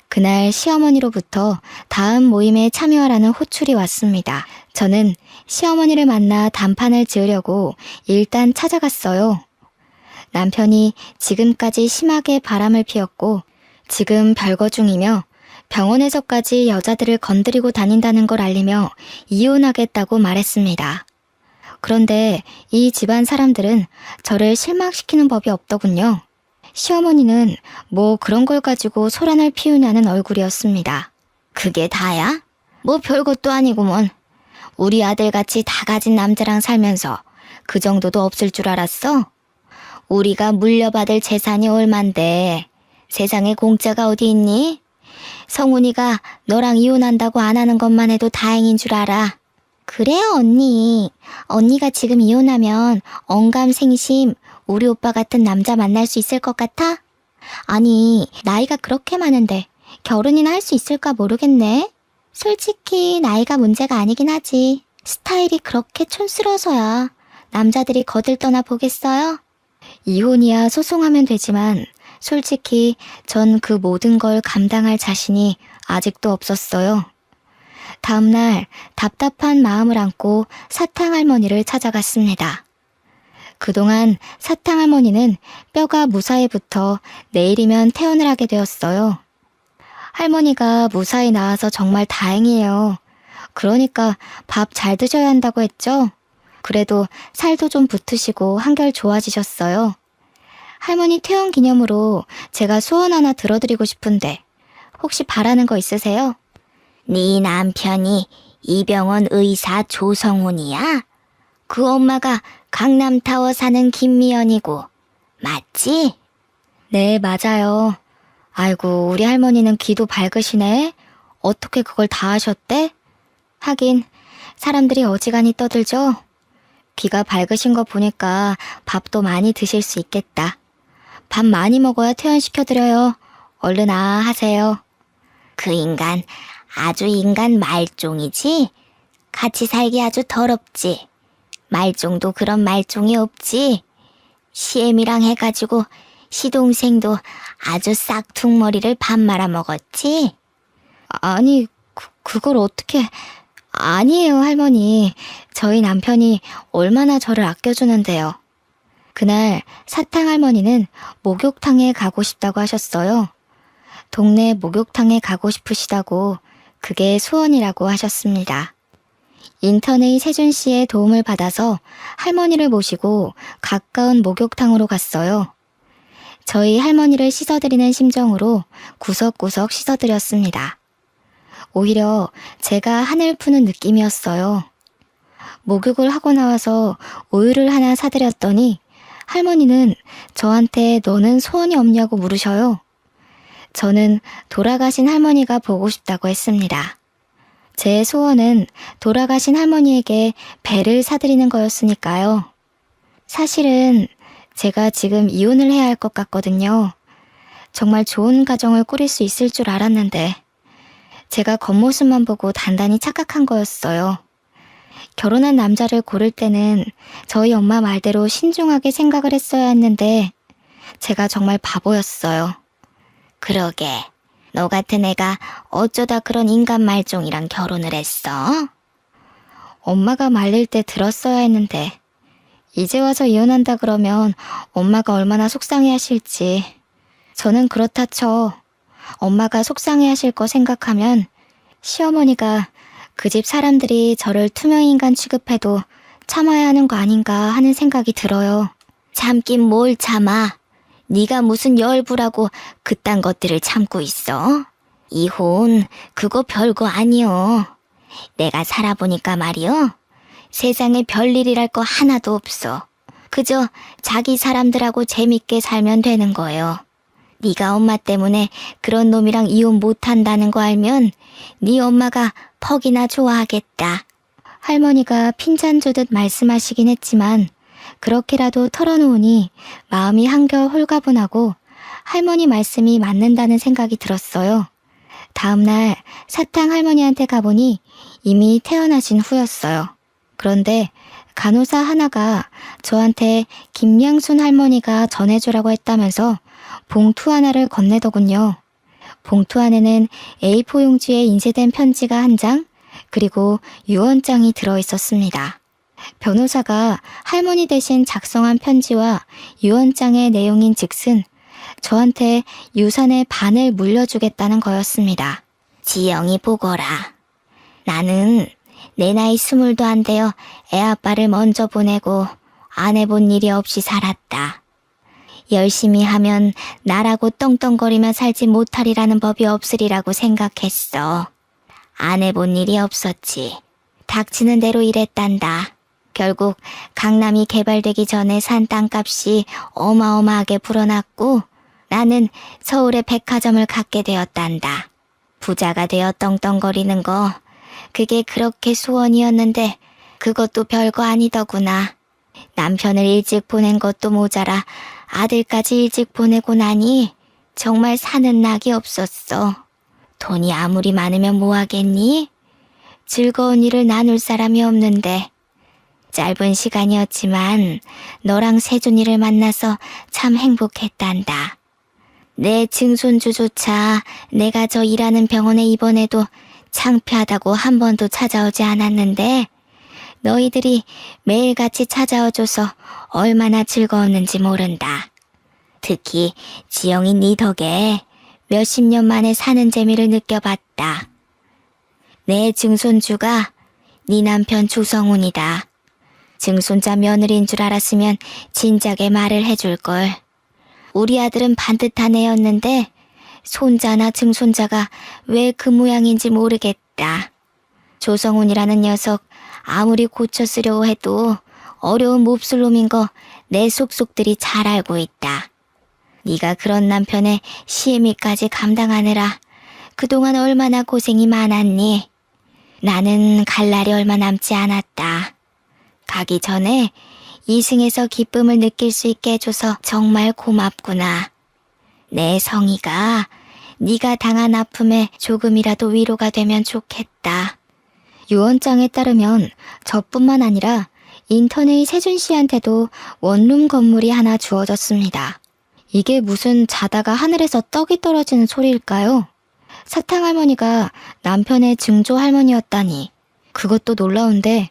그날 시어머니로부터 다음 모임에 참여하라는 호출이 왔습니다. 저는 시어머니를 만나 단판을 지으려고 일단 찾아갔어요. 남편이 지금까지 심하게 바람을 피웠고 지금 별거 중이며 병원에서까지 여자들을 건드리고 다닌다는 걸 알리며 이혼하겠다고 말했습니다. 그런데 이 집안 사람들은 저를 실망시키는 법이 없더군요. 시어머니는 뭐 그런 걸 가지고 소란을 피우냐는 얼굴이었습니다. 그게 다야? 뭐 별것도 아니구먼. 우리 아들같이 다 가진 남자랑 살면서 그 정도도 없을 줄 알았어? 우리가 물려받을 재산이 얼만데 세상에 공짜가 어디 있니? 성훈이가 너랑 이혼한다고 안 하는 것만 해도 다행인 줄 알아. 그래요, 언니. 언니가 지금 이혼하면 언감생심 우리 오빠 같은 남자 만날 수 있을 것 같아? 아니, 나이가 그렇게 많은데 결혼이나 할 수 있을까 모르겠네. 솔직히 나이가 문제가 아니긴 하지. 스타일이 그렇게 촌스러워서야 남자들이 거들떠나 보겠어요? 이혼이야 소송하면 되지만 솔직히 전 그 모든 걸 감당할 자신이 아직도 없었어요. 다음날 답답한 마음을 안고 사탕할머니를 찾아갔습니다. 그동안 사탕할머니는 뼈가 무사히 붙어 내일이면 퇴원을 하게 되었어요. 할머니가 무사히 나와서 정말 다행이에요. 그러니까 밥 잘 드셔야 한다고 했죠? 그래도 살도 좀 붙으시고 한결 좋아지셨어요. 할머니 퇴원 기념으로 제가 소원 하나 들어드리고 싶은데 혹시 바라는 거 있으세요? 네 남편이 이 병원 의사 조성훈이야? 그 엄마가 강남타워 사는 김미연이고 맞지? 네, 맞아요. 아이고, 우리 할머니는 귀도 밝으시네. 어떻게 그걸 다 하셨대? 하긴 사람들이 어지간히 떠들죠. 귀가 밝으신 거 보니까 밥도 많이 드실 수 있겠다. 밥 많이 먹어야 퇴원시켜드려요. 얼른 하세요. 그 인간 아주 인간 말종이지? 같이 살기 아주 더럽지? 말종도 그런 말종이 없지? 시엠이랑 해가지고 시동생도 아주 싹퉁머리를 밥 말아 먹었지? 아니, 그걸 어떻게... 아니에요, 할머니. 저희 남편이 얼마나 저를 아껴주는데요. 그날 사탕 할머니는 목욕탕에 가고 싶다고 하셨어요. 동네 목욕탕에 가고 싶으시다고 그게 소원이라고 하셨습니다. 인턴의 세준 씨의 도움을 받아서 할머니를 모시고 가까운 목욕탕으로 갔어요. 저희 할머니를 씻어드리는 심정으로 구석구석 씻어드렸습니다. 오히려 제가 한을 푸는 느낌이었어요. 목욕을 하고 나와서 우유를 하나 사드렸더니 할머니는 저한테 너는 소원이 없냐고 물으셔요. 저는 돌아가신 할머니가 보고 싶다고 했습니다. 제 소원은 돌아가신 할머니에게 배를 사드리는 거였으니까요. 사실은 제가 지금 이혼을 해야 할 것 같거든요. 정말 좋은 가정을 꾸릴 수 있을 줄 알았는데 제가 겉모습만 보고 단단히 착각한 거였어요. 결혼한 남자를 고를 때는 저희 엄마 말대로 신중하게 생각을 했어야 했는데 제가 정말 바보였어요. 그러게, 너 같은 애가 어쩌다 그런 인간 말종이랑 결혼을 했어? 엄마가 말릴 때 들었어야 했는데 이제 와서 이혼한다 그러면 엄마가 얼마나 속상해 하실지. 저는 그렇다 쳐. 엄마가 속상해 하실 거 생각하면 시어머니가 그 집 사람들이 저를 투명인간 취급해도 참아야 하는 거 아닌가 하는 생각이 들어요. 참긴 뭘 참아. 네가 무슨 열부라고 그딴 것들을 참고 있어? 이혼 그거 별거 아니여. 내가 살아보니까 말이여, 세상에 별일이랄 거 하나도 없어. 그저 자기 사람들하고 재밌게 살면 되는 거예요. 네가 엄마 때문에 그런 놈이랑 이혼 못한다는 거 알면 네 엄마가 퍽이나 좋아하겠다. 할머니가 핀잔 주듯 말씀하시긴 했지만 그렇게라도 털어놓으니 마음이 한결 홀가분하고 할머니 말씀이 맞는다는 생각이 들었어요. 다음날 사탕 할머니한테 가보니 이미 태어나신 후였어요. 그런데 간호사 하나가 저한테 김양순 할머니가 전해주라고 했다면서 봉투 하나를 건네더군요. 봉투 안에는 A4 용지에 인쇄된 편지가 한 장, 그리고 유언장이 들어있었습니다. 변호사가 할머니 대신 작성한 편지와 유언장의 내용인 즉슨 저한테 유산의 반을 물려주겠다는 거였습니다. 지영이 보거라. 나는 내 나이 20도 안 되어 애아빠를 먼저 보내고 안 해본 일이 없이 살았다. 열심히 하면 나라고 떵떵거리며 살지 못하리라는 법이 없으리라고 생각했어. 안 해본 일이 없었지. 닥치는 대로 일했단다. 결국 강남이 개발되기 전에 산 땅값이 어마어마하게 불어났고 나는 서울에 백화점을 갖게 되었단다. 부자가 되어 떵떵거리는 거, 그게 그렇게 소원이었는데 그것도 별거 아니더구나. 남편을 일찍 보낸 것도 모자라 아들까지 일찍 보내고 나니 정말 사는 낙이 없었어. 돈이 아무리 많으면 뭐하겠니? 즐거운 일을 나눌 사람이 없는데. 짧은 시간이었지만 너랑 세준이를 만나서 참 행복했단다. 내 증손주조차 내가 저 일하는 병원에 입원해도 창피하다고 한 번도 찾아오지 않았는데 너희들이 매일같이 찾아와줘서 얼마나 즐거웠는지 모른다. 특히 지영이 네 덕에 몇십 년 만에 사는 재미를 느껴봤다. 내 증손주가 네 남편 조성훈이다. 증손자 며느리인 줄 알았으면 진작에 말을 해줄걸. 우리 아들은 반듯한 애였는데 손자나 증손자가 왜 그 모양인지 모르겠다. 조성훈이라는 녀석 아무리 고쳐 쓰려고 해도 어려운 몹쓸놈인 거 내 속속들이 잘 알고 있다. 네가 그런 남편의 시애미까지 감당하느라 그동안 얼마나 고생이 많았니? 나는 갈 날이 얼마 남지 않았다. 가기 전에 이승에서 기쁨을 느낄 수 있게 해줘서 정말 고맙구나. 내 성희가 네가 당한 아픔에 조금이라도 위로가 되면 좋겠다. 유언장에 따르면 저뿐만 아니라 인턴의 세준 씨한테도 원룸 건물이 하나 주어졌습니다. 이게 무슨 자다가 하늘에서 떡이 떨어지는 소리일까요? 사탕할머니가 남편의 증조 할머니였다니. 그것도 놀라운데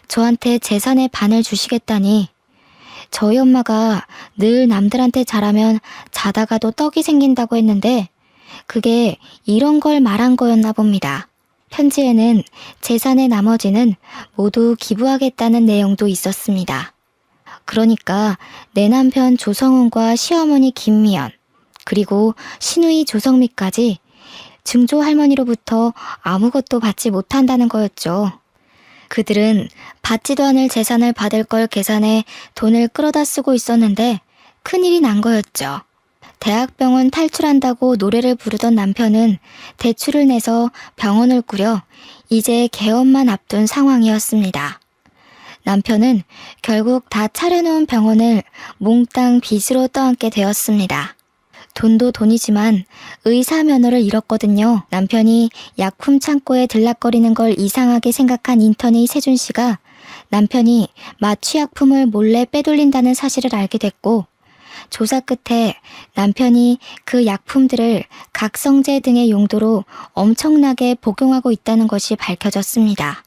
저한테 재산의 반을 주시겠다니. 저희 엄마가 늘 남들한테 잘하면 자다가도 떡이 생긴다고 했는데 그게 이런 걸 말한 거였나 봅니다. 편지에는 재산의 나머지는 모두 기부하겠다는 내용도 있었습니다. 그러니까 내 남편 조성훈과 시어머니 김미연, 그리고 시누이 조성미까지 증조 할머니로부터 아무것도 받지 못한다는 거였죠. 그들은 받지도 않을 재산을 받을 걸 계산해 돈을 끌어다 쓰고 있었는데 큰일이 난 거였죠. 대학병원 탈출한다고 노래를 부르던 남편은 대출을 내서 병원을 꾸려 이제 개업만 앞둔 상황이었습니다. 남편은 결국 다 차려놓은 병원을 몽땅 빚으로 떠안게 되었습니다. 돈도 돈이지만 의사 면허를 잃었거든요. 남편이 약품 창고에 들락거리는 걸 이상하게 생각한 인턴의 세준 씨가 남편이 마취약품을 몰래 빼돌린다는 사실을 알게 됐고, 조사 끝에 남편이 그 약품들을 각성제 등의 용도로 엄청나게 복용하고 있다는 것이 밝혀졌습니다.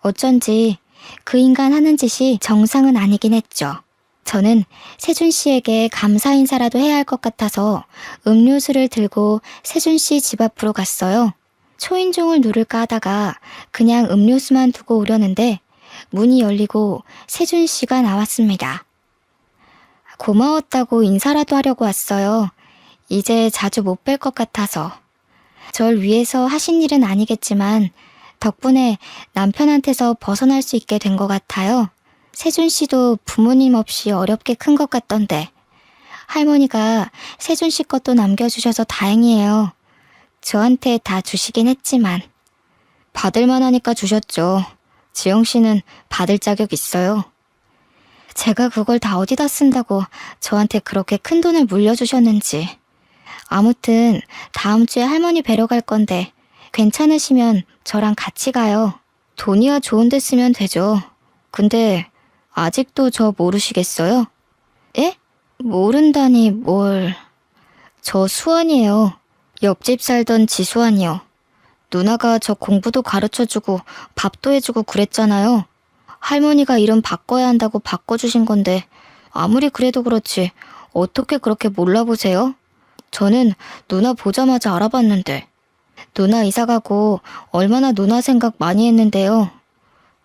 어쩐지 그 인간 하는 짓이 정상은 아니긴 했죠. 저는 세준 씨에게 감사 인사라도 해야 할 것 같아서 음료수를 들고 세준 씨 집 앞으로 갔어요. 초인종을 누를까 하다가 그냥 음료수만 두고 오려는데 문이 열리고 세준 씨가 나왔습니다. 고마웠다고 인사라도 하려고 왔어요. 이제 자주 못 뵐 것 같아서. 절 위해서 하신 일은 아니겠지만 덕분에 남편한테서 벗어날 수 있게 된 것 같아요. 세준 씨도 부모님 없이 어렵게 큰 것 같던데. 할머니가 세준 씨 것도 남겨주셔서 다행이에요. 저한테 다 주시긴 했지만. 받을만 하니까 주셨죠. 지영 씨는 받을 자격 있어요. 제가 그걸 다 어디다 쓴다고 저한테 그렇게 큰 돈을 물려주셨는지. 아무튼 다음 주에 할머니 뵈러 갈 건데 괜찮으시면 저랑 같이 가요. 돈이야 좋은 데 쓰면 되죠. 근데 아직도 저 모르시겠어요? 예? 모른다니 뭘. 저 수원이에요. 옆집 살던 지수환이요. 누나가 저 공부도 가르쳐주고 밥도 해주고 그랬잖아요. 할머니가 이름 바꿔야 한다고 바꿔주신 건데 아무리 그래도 그렇지 어떻게 그렇게 몰라보세요? 저는 누나 보자마자 알아봤는데. 누나 이사가고 얼마나 누나 생각 많이 했는데요.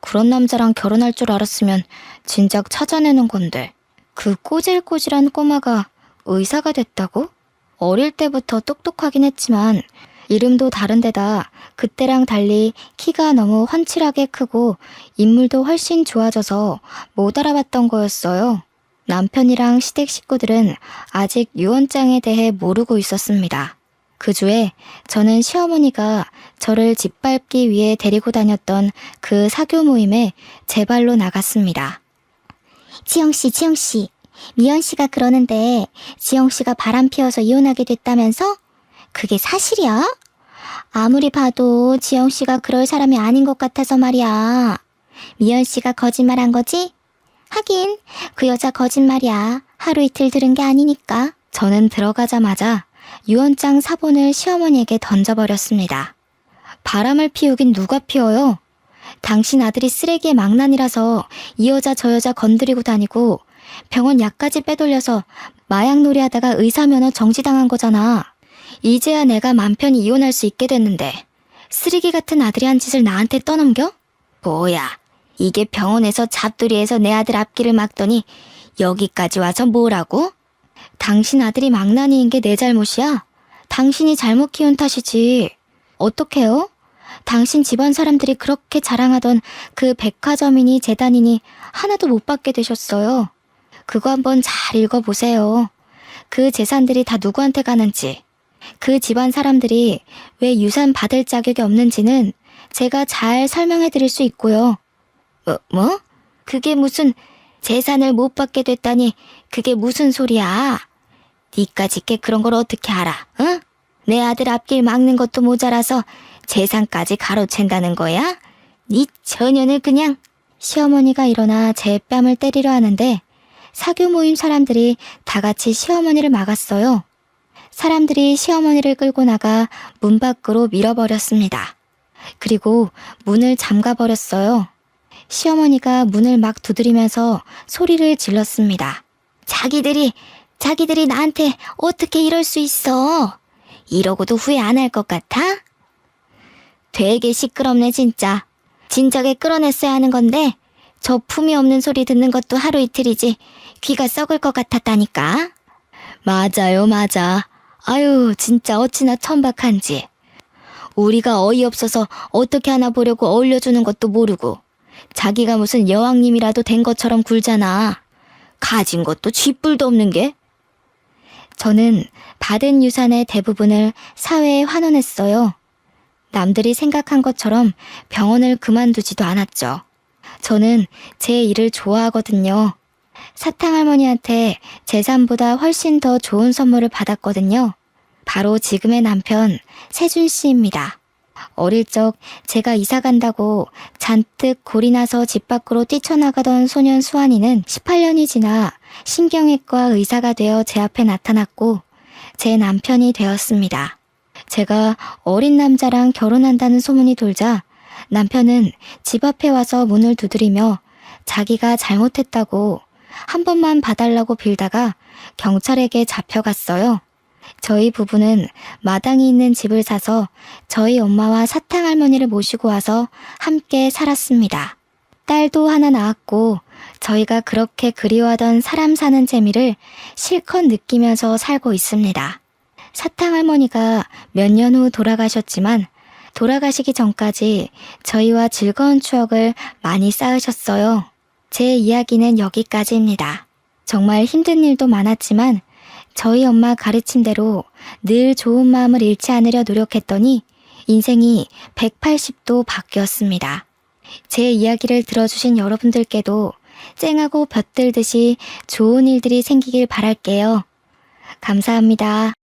그런 남자랑 결혼할 줄 알았으면 진작 찾아내는 건데. 그 꼬질꼬질한 꼬마가 의사가 됐다고? 어릴 때부터 똑똑하긴 했지만 이름도 다른데다 그때랑 달리 키가 너무 훤칠하게 크고 인물도 훨씬 좋아져서 못 알아봤던 거였어요. 남편이랑 시댁 식구들은 아직 유언장에 대해 모르고 있었습니다. 그 주에 저는 시어머니가 저를 짓밟기 위해 데리고 다녔던 그 사교 모임에 제 발로 나갔습니다. 지영씨, 미연씨가 그러는데 지영씨가 바람 피워서 이혼하게 됐다면서? 그게 사실이야? 아무리 봐도 지영씨가 그럴 사람이 아닌 것 같아서 말이야. 미연씨가 거짓말한 거지? 하긴 그 여자 거짓말이야. 하루 이틀 들은 게 아니니까. 저는 들어가자마자 유언장 사본을 시어머니에게 던져버렸습니다. 바람을 피우긴 누가 피워요? 당신 아들이 쓰레기의 망난이라서 이 여자 저 여자 건드리고 다니고 병원 약까지 빼돌려서 마약놀이 하다가 의사면허 정지당한 거잖아. 이제야 내가 맘 편히 이혼할 수 있게 됐는데 쓰레기 같은 아들이 한 짓을 나한테 떠넘겨? 뭐야, 이게 병원에서 잡돌이에서 내 아들 앞길을 막더니 여기까지 와서 뭐라고? 당신 아들이 망나니인 게 내 잘못이야? 당신이 잘못 키운 탓이지. 어떡해요? 당신 집안 사람들이 그렇게 자랑하던 그 백화점이니 재단이니 하나도 못 받게 되셨어요. 그거 한번 잘 읽어보세요. 그 재산들이 다 누구한테 가는지, 그 집안 사람들이 왜 유산 받을 자격이 없는지는 제가 잘 설명해 드릴 수 있고요. 뭐? 그게 무슨 재산을 못 받게 됐다니 그게 무슨 소리야? 니까짓게 그런 걸 어떻게 알아? 응? 내 아들 앞길 막는 것도 모자라서 재산까지 가로챈다는 거야? 니 처녀는 그냥. 시어머니가 일어나 제 뺨을 때리려 하는데 사교 모임 사람들이 다 같이 시어머니를 막았어요. 사람들이 시어머니를 끌고 나가 문 밖으로 밀어버렸습니다. 그리고 문을 잠가버렸어요. 시어머니가 문을 막 두드리면서 소리를 질렀습니다. 자기들이 나한테 어떻게 이럴 수 있어? 이러고도 후회 안 할 것 같아? 되게 시끄럽네 진짜. 진작에 끌어냈어야 하는 건데 저 품이 없는 소리 듣는 것도 하루 이틀이지 귀가 썩을 것 같았다니까. 맞아요, 맞아. 아유, 진짜 어찌나 천박한지. 우리가 어이없어서 어떻게 하나 보려고 어울려주는 것도 모르고 자기가 무슨 여왕님이라도 된 것처럼 굴잖아. 가진 것도 쥐뿔도 없는 게. 저는 받은 유산의 대부분을 사회에 환원했어요. 남들이 생각한 것처럼 병원을 그만두지도 않았죠. 저는 제 일을 좋아하거든요. 사탕할머니한테 재산보다 훨씬 더 좋은 선물을 받았거든요. 바로 지금의 남편 세준 씨입니다. 어릴 적 제가 이사 간다고 잔뜩 골이 나서 집 밖으로 뛰쳐나가던 소년 수환이는 18년이 지나 신경외과 의사가 되어 제 앞에 나타났고 제 남편이 되었습니다. 제가 어린 남자랑 결혼한다는 소문이 돌자 남편은 집 앞에 와서 문을 두드리며 자기가 잘못했다고 한 번만 봐달라고 빌다가 경찰에게 잡혀갔어요. 저희 부부는 마당이 있는 집을 사서 저희 엄마와 사탕할머니를 모시고 와서 함께 살았습니다. 딸도 하나 낳았고 저희가 그렇게 그리워하던 사람 사는 재미를 실컷 느끼면서 살고 있습니다. 사탕할머니가 몇 년 후 돌아가셨지만 돌아가시기 전까지 저희와 즐거운 추억을 많이 쌓으셨어요. 제 이야기는 여기까지입니다. 정말 힘든 일도 많았지만 저희 엄마 가르침대로 늘 좋은 마음을 잃지 않으려 노력했더니 인생이 180도 바뀌었습니다. 제 이야기를 들어주신 여러분들께도 쨍하고 볕들듯이 좋은 일들이 생기길 바랄게요. 감사합니다.